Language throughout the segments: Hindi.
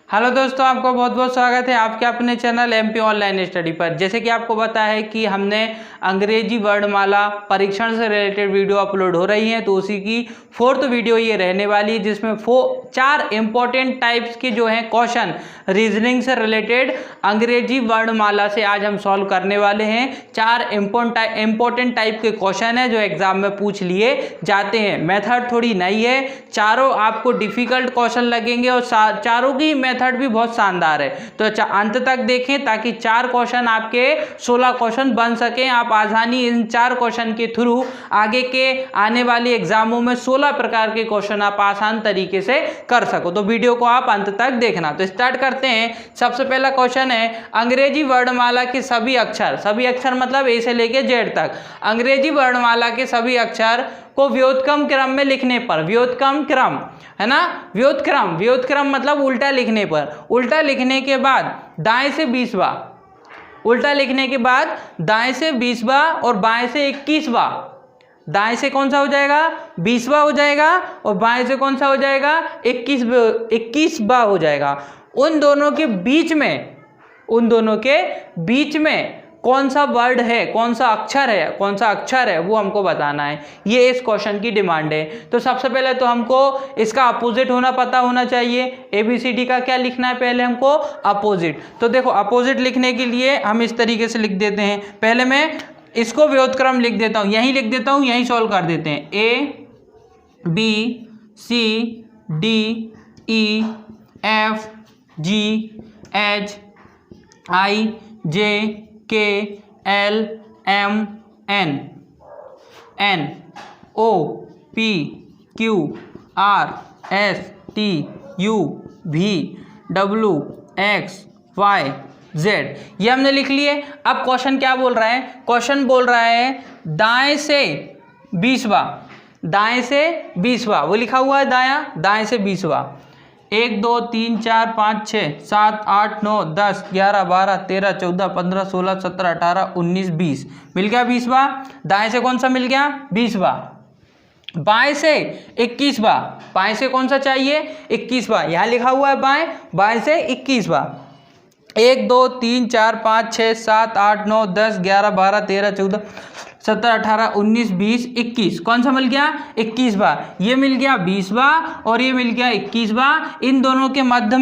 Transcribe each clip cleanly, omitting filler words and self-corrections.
हेलो दोस्तों, आपको बहुत बहुत स्वागत है आपके अपने चैनल एमपी ऑनलाइन स्टडी पर। जैसे कि आपको पता है कि हमने अंग्रेजी वर्णमाला परीक्षण से रिलेटेड वीडियो अपलोड हो रही हैं, तो उसी की फोर्थ वीडियो ये रहने वाली है, जिसमें 4 इंपॉर्टेंट टाइप्स के जो हैं क्वेश्चन रीजनिंग से रिलेटेड अंग्रेजी वर्णमाला से आज हम सॉल्व करने वाले हैं। 4 इंपॉर्टेंट टाइप के क्वेश्चन है जो एग्जाम में पूछ लिए जाते हैं। मेथड थोड़ी नई है, चारों आपको डिफिकल्ट क्वेश्चन लगेंगे और चारों की मेथड भी बहुत शानदार है, तो अंत तक देखें ताकि 4 क्वेश्चन आपके 16 क्वेश्चन बन सकें। आप आसानी इन 4 क्वेश्चन के थ्रू आगे के आने वाले एग्जामों में 16 प्रकार के क्वेश्चन आप आसान तरीके से कर सको। तो वीडियो को आप अंत तक देखना। तो स्टार्ट करते हैं। सबसे पहला क्वेश्चन है, अंग्रेजी वर्णमाला के सभी अक्षर मतलब ए से लेके जेड तक, अंग्रेजी वर्णमाला के सभी अक्षर को व्युत्क्रम क्रम में लिखने पर, व्युत्क्रम क्रम है ना, व्युत्क्रम मतलब उल्टा लिखने पर, उल्टा लिखने के बाद दाएं से 20वां, उल्टा लिखने के बाद दाएं से 20वां और बाएं से 21वां, दाएं से कौन सा हो जाएगा 20वां हो जाएगा और बाएं से कौन सा हो जाएगा 21वां हो जाएगा। उन दोनों के बीच में कौन सा वर्ड है, कौन सा अक्षर है वो हमको बताना है। ये इस क्वेश्चन की डिमांड है। तो सबसे पहले तो हमको इसका अपोजिट पता होना चाहिए। ABCD का क्या लिखना है, पहले हमको अपोजिट। तो देखो अपोजिट लिखने के लिए हम इस तरीके से लिख देते हैं। पहले मैं इसको व्युत्क्रम लिख देता हूँ, यहीं लिख देता हूँ, यहीं सॉल्व कर देते हैं। ABCDEFGHIJKLMNOPQRSTUVWXYZ, ये हमने लिख लिए। अब क्वेश्चन क्या बोल रहा है, क्वेश्चन बोल रहा है दाएं से 20वां, वो लिखा हुआ है दाएं से 20वां। 1 2 3 4 5 6 7 8 9 10 11 12 13 14 15 16 17 18 19 20, मिल गया 20वां। दाएं से कौन सा मिल गया 20वां। बाएं से 21वां, बाएं से कौन सा चाहिए 21वां, यहाँ लिखा हुआ है बाएं से 21वां। 1 2 3 4 5 6 7 8 9 10 11 12 13 14 17 18 19 20 21, कौन सा मिल गया 21वां। ये मिल गया 20वां और ये मिल गया 21वां। इन दोनों के मध्य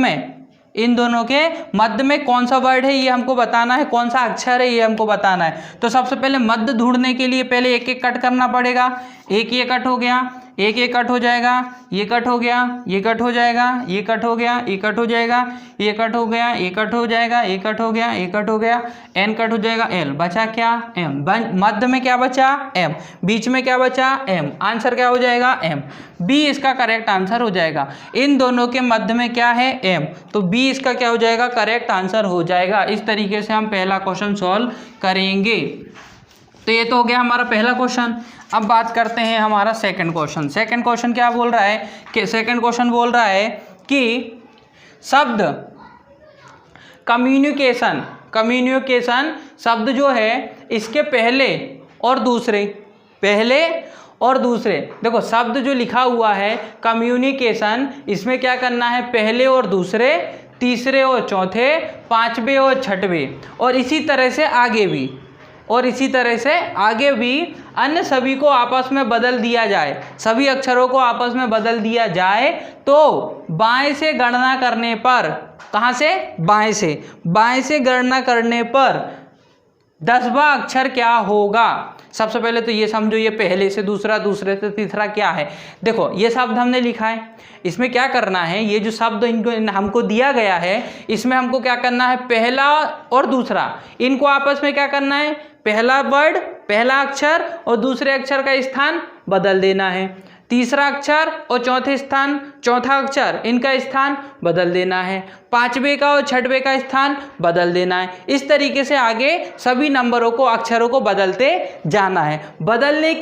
में कौन सा वर्ड है ये हमको बताना है, कौन सा अक्षर है ये हमको बताना है। तो सबसे पहले मध्य ढूंढने के लिए पहले एक एक कट करना पड़ेगा। एक ये कट हो गया, एक कट हो जाएगा, ये कट हो गया, ये कट हो जाएगा, ये कट हो गया, ये कट हो जाएगा, ये कट हो गया, ये कट हो जाएगा, ये कट हो गया, ये कट हो गया, एन कट हो जाएगा, एल बचा क्या एम, मध्य में क्या बचा एम, बीच में क्या बचा एम, आंसर क्या हो जाएगा एम, बी इसका करेक्ट आंसर हो जाएगा। इन दोनों के मध्य में क्या है एम, तो बी इसका क्या हो जाएगा करेक्ट आंसर हो जाएगा। इस तरीके से हम पहला क्वेश्चन सॉल्व करेंगे। तो ये तो हो गया हमारा पहला क्वेश्चन। अब बात करते हैं हमारा सेकंड क्वेश्चन। सेकंड क्वेश्चन क्या बोल रहा है कि सेकंड क्वेश्चन बोल रहा है कि शब्द कम्युनिकेशन शब्द जो है इसके पहले और दूसरे, देखो शब्द जो लिखा हुआ है कम्युनिकेशन, इसमें क्या करना है पहले और दूसरे, तीसरे और चौथे, पांचवें और छठवें, और इसी तरह से आगे भी अन्य सभी को आपस में बदल दिया जाए, सभी अक्षरों को आपस में बदल दिया जाए तो बाएं से गणना करने पर, कहाँ से बाएं से गणना करने पर 10वां अक्षर क्या होगा। सबसे पहले तो ये समझो, ये पहले से दूसरा, दूसरे से तीसरा क्या है। देखो ये शब्द हमने लिखा है, इसमें क्या करना है, ये जो शब्द इनको हमको दिया गया है इसमें हमको क्या करना है, पहला और दूसरा इनको आपस में क्या करना है, पहला वर्ड, पहला अक्षर और दूसरे अक्षर का स्थान बदल देना है, तीसरा अक्षर और चौथा अक्षर इनका स्थान बदल देना है, पांचवें का और छठवें का स्थान बदल देना है। इस तरीके से आगे सभी नंबरों को, अक्षरों को बदलते जाना है। बदलने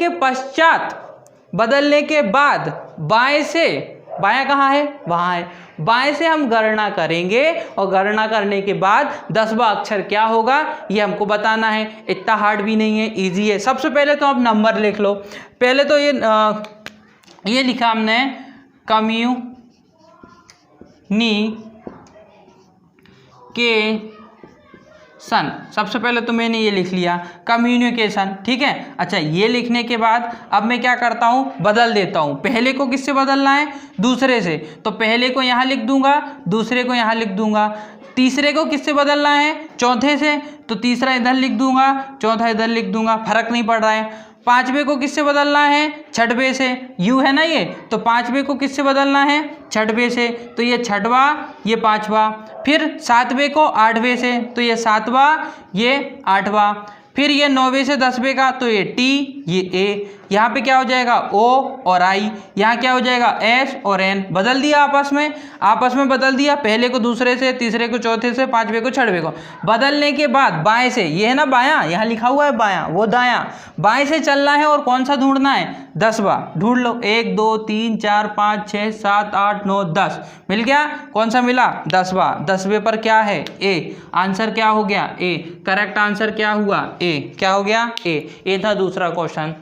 के बाद बायां कहाँ है, वहाँ है, बाएं से हम गणना करेंगे और गणना करने के बाद 10वां अक्षर क्या होगा ये हमको बताना है। इतना हार्ड भी नहीं है, इजी है। सबसे पहले तो आप नंबर लिख लो। पहले तो ये लिखा हमने कम्युनिकेशन सबसे पहले तो मैंने ये लिख लिया कम्युनिकेशन, ठीक है। अच्छा, ये लिखने के बाद अब मैं क्या करता हूँ, बदल देता हूँ। पहले को किससे बदलना है, दूसरे से, तो पहले को यहाँ लिख दूंगा, दूसरे को यहाँ लिख दूंगा। तीसरे को किससे बदलना है, चौथे से, तो तीसरा इधर लिख दूंगा, चौथा इधर लिख दूंगा, फर्क नहीं पड़ रहा है। पांचवे को किससे बदलना है, छठवे से, यू है ना ये, तो पांचवे को किससे बदलना है, छठवे से, तो ये छठवा, ये पांचवा। फिर सातवें को आठवें से, तो ये सातवां, ये आठवां। फिर ये 9वें से 10वें का, तो ये टी, ये ए। यहाँ पे क्या हो जाएगा, ओ और आई। यहाँ क्या हो जाएगा, एस और एन। बदल दिया आपस में बदल दिया। पहले को दूसरे से, तीसरे को चौथे से, पांचवे को छठवें को। बदलने के बाद बाएं से, ये है ना बायां, यहाँ लिखा हुआ है बायां, वो दायां। बाएं से चलना है और कौन सा ढूंढना है, 10वां। ढूंढ लो, 1 2 3 4 5 6 7 8 9 10 मिल गया। कौन सा मिला, 10वां। 10वें पर क्या है, ए। आंसर क्या हो गया, ए। करेक्ट आंसर क्या हुआ, ए। क्या हो गया, ए था दूसरा क्वेश्चन,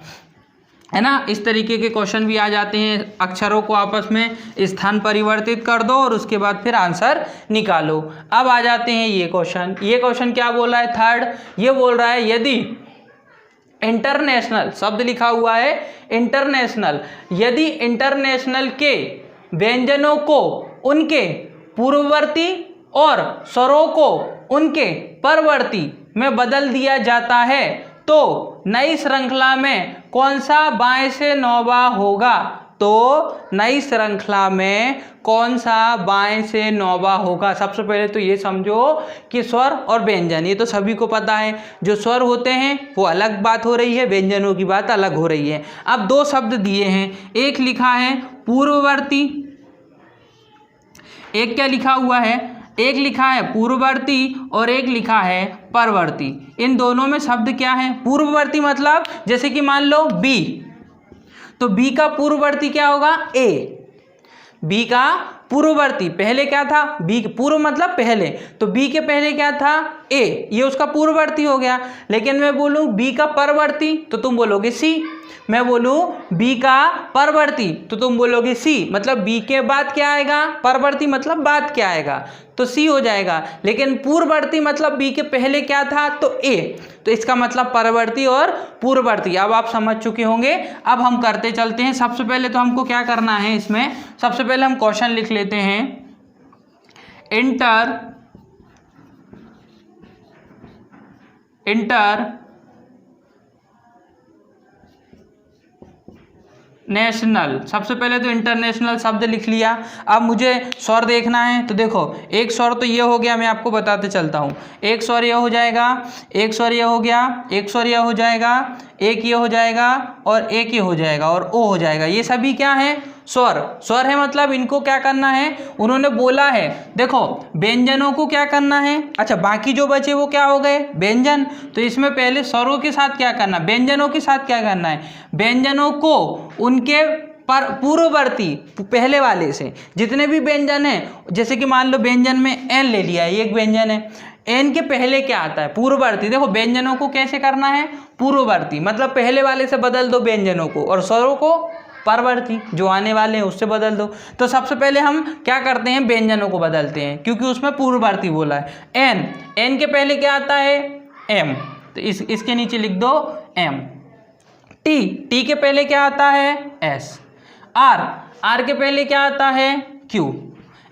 है ना। इस तरीके के क्वेश्चन भी आ जाते हैं। अक्षरों को आपस में स्थान परिवर्तित कर दो और उसके बाद फिर आंसर निकालो। अब आ जाते हैं ये क्वेश्चन। ये क्वेश्चन क्या बोल रहा है, थर्ड, ये बोल रहा है यदि इंटरनेशनल, शब्द लिखा हुआ है इंटरनेशनल, यदि इंटरनेशनल के व्यंजनों को उनके पूर्ववर्ती और स्वरों को उनके परवर्ती में बदल दिया जाता है तो नई श्रृंखला में कौन सा बाएं से नौवां होगा, तो नई श्रृंखला में कौन सा बाएं से नौवां होगा। सबसे पहले तो ये समझो कि स्वर और व्यंजन, ये तो सभी को पता है, जो स्वर होते हैं वो अलग बात हो रही है, व्यंजनों की बात अलग हो रही है। अब दो शब्द दिए हैं, एक लिखा है पूर्ववर्ती, एक क्या लिखा हुआ है, एक लिखा है पूर्ववर्ती और एक लिखा है परवर्ती। इन दोनों में शब्द क्या है, पूर्ववर्ती मतलब जैसे कि मान लो बी, तो बी का पूर्ववर्ती क्या होगा, ए। बी का पूर्ववर्ती पहले क्या था, बी पूर्व मतलब पहले, तो बी के पहले क्या था, ए, ये उसका पूर्ववर्ती हो गया। लेकिन मैं बोलूं बी का परवर्ती तो तुम बोलोगे सी, मैं बोलूं बी का परवर्ती तो तुम बोलोगे सी। मतलब बी के बाद क्या आएगा, परवर्ती मतलब बाद क्या आएगा, तो सी हो जाएगा। लेकिन पूर्ववर्ती मतलब बी के पहले क्या था, तो ए, तो इसका मतलब परवर्ती और पूर्ववर्ती। अब आप समझ चुके होंगे। अब हम करते चलते हैं। सबसे पहले तो हमको क्या करना है इसमें, सबसे पहले हम क्वेश्चन लिख लेते हैं। इंटरनेशनल, सबसे पहले तो इंटरनेशनल शब्द लिख लिया। अब मुझे स्वर देखना है, तो देखो एक स्वर तो ये हो गया, मैं आपको बताते चलता हूँ। एक स्वर ये हो जाएगा, एक स्वर ये हो गया, एक स्वर ये हो जाएगा, एक ये हो जाएगा और एक ये हो जाएगा और ओ हो जाएगा। ये सभी क्या है, स्वर। स्वर है मतलब इनको क्या करना है, उन्होंने बोला है। देखो व्यंजनों को क्या करना है, अच्छा बाकी जो बचे वो क्या हो गए, व्यंजन। तो इसमें पहले स्वरों के साथ क्या करना, व्यंजनों के साथ क्या करना है, व्यंजनों को उनके पर पूर्ववर्ती पहले वाले से जितने भी व्यंजन हैं, जैसे कि मान लो व्यंजन में एन ले लिया है, एक व्यंजन है, एन के पहले क्या आता है, पूर्ववर्ती। देखो व्यंजनों को कैसे करना है, पूर्ववर्ती मतलब पहले वाले से बदल दो व्यंजनों को, और स्वरों को परवर्ती जो आने वाले हैं उससे बदल दो। तो सबसे पहले हम क्या करते हैं, व्यंजनों को बदलते हैं, क्योंकि उसमें पूर्ववर्ती बोला है। एन, एन के पहले क्या आता है, एम, तो इसके नीचे लिख दो एम। टी, टी के पहले क्या आता है, एस। आर, आर के पहले क्या आता है, क्यू।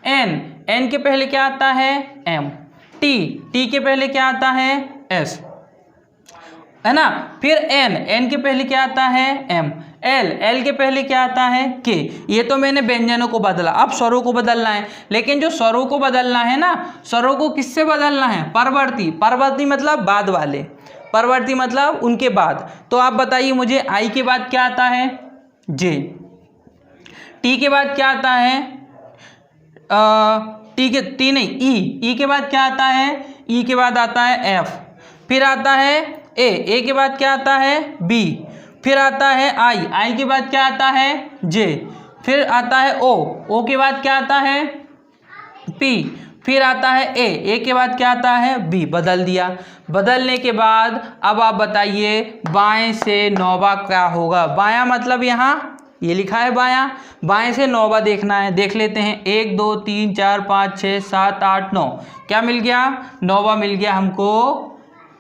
एन, एन के पहले क्या आता है, एम। टी, टी के पहले क्या आता है, एस, है ना। फिर एन, एन के पहले क्या आता है, एम। एल, एल के पहले क्या आता है, के। ये तो मैंने व्यंजनों को बदला, अब स्वरों को बदलना है। लेकिन जो स्वरों को बदलना है ना, स्वरों को किससे बदलना है, परवर्ती। परवर्ती मतलब बाद वाले, परवर्ती मतलब उनके बाद। तो आप बताइए मुझे, आई के बाद क्या आता है, जे। टी के बाद क्या आता है, टी नहीं, ई के बाद क्या आता है, ई के बाद आता है एफ। फिर आता है ए के बाद क्या आता है, बी। फिर आता है आई के बाद क्या आता है, जे। फिर आता है ओ के बाद क्या आता है, पी। फिर आता है ए के बाद क्या आता है, बी। बदल दिया। बदलने के बाद अब आप बताइए बाएं से नौवां क्या होगा। बायां मतलब यहाँ ये लिखा है बायां, बाएं से नौवा देखना है, देख लेते हैं 1 2 3 4 5 6 7 8 9, क्या मिल गया, नौवा मिल गया हमको,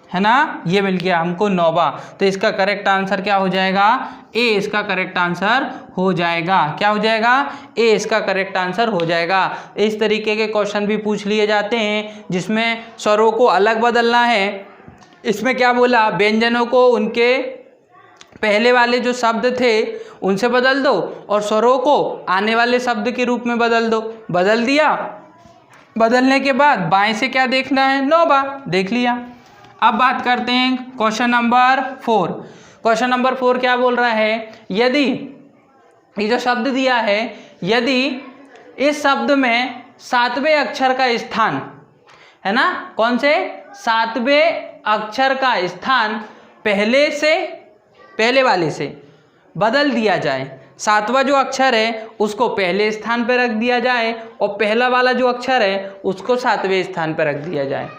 है ना, ये मिल गया हमको नौवा। तो इसका करेक्ट आंसर क्या हो जाएगा, ए इसका करेक्ट आंसर हो जाएगा। क्या हो जाएगा, ए इसका करेक्ट आंसर हो जाएगा। इस तरीके के क्वेश्चन भी पूछ लिए जाते हैं जिसमें स्वरों को अलग बदलना है। इसमें क्या बोला, व्यंजनों को उनके पहले वाले जो शब्द थे उनसे बदल दो और स्वरों को आने वाले शब्द के रूप में बदल दो। बदल दिया, बदलने के बाद बाएं से क्या देखना है, नौवा, देख लिया। अब बात करते हैं क्वेश्चन नंबर 4। क्वेश्चन नंबर 4 क्या बोल रहा है, यदि ये जो शब्द दिया है, यदि इस शब्द में 7वें अक्षर का स्थान, है ना, कौन से 7वें अक्षर का स्थान पहले वाले से बदल दिया जाए, 7वां जो अक्षर है उसको पहले स्थान पर रख दिया जाए और पहला वाला जो अक्षर है उसको 7वें स्थान पर रख दिया जाए,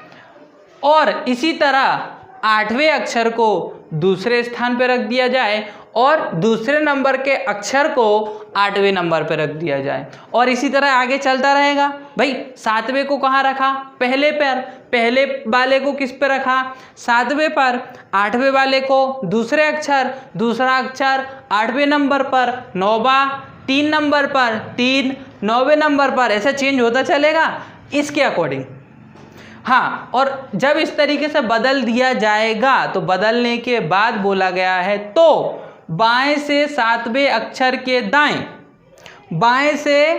और इसी तरह 8वें अक्षर को दूसरे स्थान पर रख दिया जाए और दूसरे नंबर के अक्षर को 8वें नंबर पर रख दिया जाए, और इसी तरह आगे चलता रहेगा। भाई 7वें को कहाँ रखा, पहले पर, पहले वाले को किस पे रखा, 7वें पर, 8वें वाले को दूसरा अक्षर 8वें नंबर पर, नौवा 3 नंबर पर, 3 9वें नंबर पर, ऐसा चेंज होता चलेगा इसके अकॉर्डिंग। हाँ, और जब इस तरीके से बदल दिया जाएगा तो बदलने के बाद बोला गया है तो बाएं से 7वें अक्षर के दाएं, बाएं से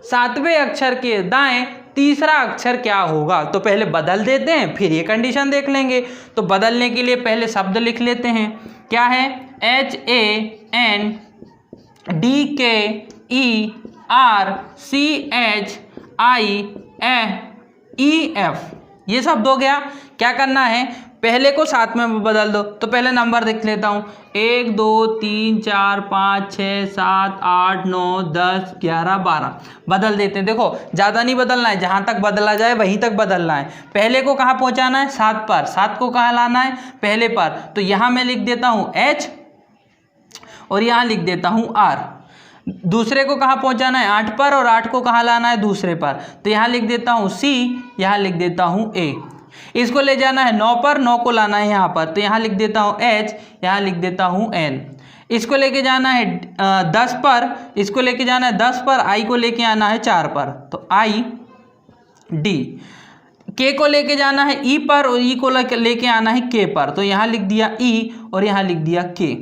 7वें अक्षर के दाएं तीसरा अक्षर क्या होगा। तो पहले बदल देते हैं फिर ये कंडीशन देख लेंगे। तो बदलने के लिए पहले शब्द लिख लेते हैं, क्या है, HANDKERCHIEF, ये शब्द हो गया। क्या करना है, पहले को 7 में बदल दो। तो पहले नंबर देख लेता हूँ, 1 2 3 4 5 6 7 8 9 10 11 12, बदल देते हैं। देखो ज़्यादा नहीं बदलना है, जहाँ तक बदला जाए वहीं तक बदलना है। पहले को कहाँ पहुँचाना है, 7 पर, 7 को कहाँ लाना है, पहले पर। तो यहाँ मैं लिख देता हूँ H और यहाँ लिख देता हूँ R। दूसरे को कहाँ पहुँचाना है, 8 पर, और 8 को कहाँ लाना है, दूसरे पर। तो यहाँ लिख देता हूँ C, यहाँ लिख देता हूँ A। इसको ले जाना है 9 पर, 9 को लाना है यहाँ पर, तो यहाँ लिख देता हूँ H, यहाँ लिख देता हूँ N। इसको लेके जाना है 10 पर, इसको लेके जाना है 10 पर, I को लेके आना है 4 पर, तो I D। K को लेके जाना है E पर और E को लेके आना है K पर, तो यहाँ लिख दिया E और यहाँ लिख दिया K।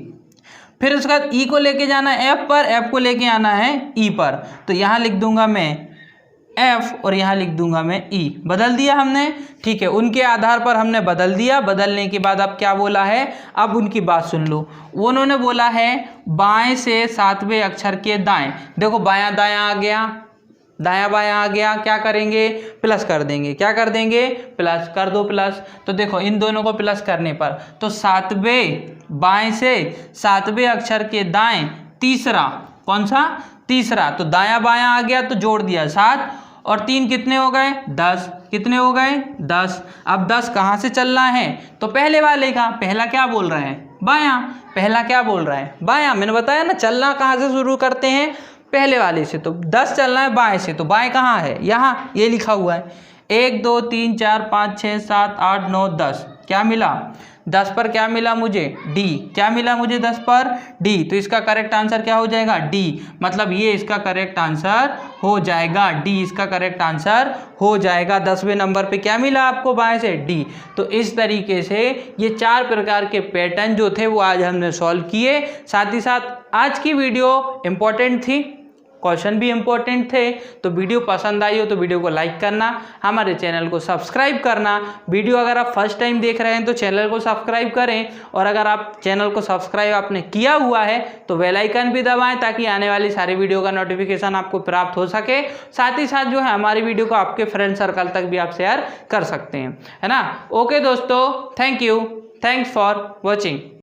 फिर उसके बाद E को लेके जाना है F पर, F को लेके आना है E पर, तो यहाँ लिख दूंगा मैं F और यहाँ लिख दूंगा मैं E। बदल दिया हमने, ठीक है, उनके आधार पर हमने बदल दिया। बदलने के बाद अब क्या बोला है, अब उनकी बात सुन लो। उन्होंने बोला है बाएं से 7वें अक्षर के दाएं। देखो बायां दायां आ गया, दायां बायां आ गया, क्या करेंगे, प्लस कर देंगे। क्या कर देंगे, प्लस कर दो, प्लस। तो देखो इन दोनों को प्लस करने पर, तो 7वें, बाएं से 7वें अक्षर के दाएं तीसरा, कौन सा, तीसरा। तो दायां बायां आ गया तो जोड़ दिया 7 और 3 कितने हो गए, 10। कितने हो गए, 10। अब 10 कहाँ से चलना है, तो पहले वाले का। पहला क्या बोल रहा है, बायां। पहला क्या बोल रहा है, बायां। मैंने बताया ना, चलना कहाँ से शुरू करते हैं, पहले वाले से। तो 10 चलना है बाएं से, तो बाएं कहाँ है, यहाँ, ये लिखा हुआ है 1 2 3 4 5 6 7 8 9 10। क्या मिला, 10 पर क्या मिला मुझे, D। क्या मिला मुझे 10 पर, D। तो इसका करेक्ट आंसर क्या हो जाएगा, D। मतलब ये इसका करेक्ट आंसर हो जाएगा, D इसका करेक्ट आंसर हो जाएगा। 10वें नंबर पे क्या मिला आपको बाएं से, D। तो इस तरीके से ये 4 प्रकार के पैटर्न जो थे वो आज हमने सॉल्व किए। साथ ही साथ आज की वीडियो इम्पोर्टेंट थी, क्वेश्चन भी इम्पोर्टेंट थे। तो वीडियो पसंद आई हो तो वीडियो को लाइक करना, हमारे चैनल को सब्सक्राइब करना। वीडियो अगर आप फर्स्ट टाइम देख रहे हैं तो चैनल को सब्सक्राइब करें, और अगर आप चैनल को सब्सक्राइब आपने किया हुआ है तो बेल आइकन भी दबाएं ताकि आने वाली सारी वीडियो का नोटिफिकेशन आपको प्राप्त हो सके। साथ ही साथ जो है हमारी वीडियो को आपके फ्रेंड सर्कल तक भी आप शेयर कर सकते हैं, है ना। ओके दोस्तों, thank you, thanks for watching.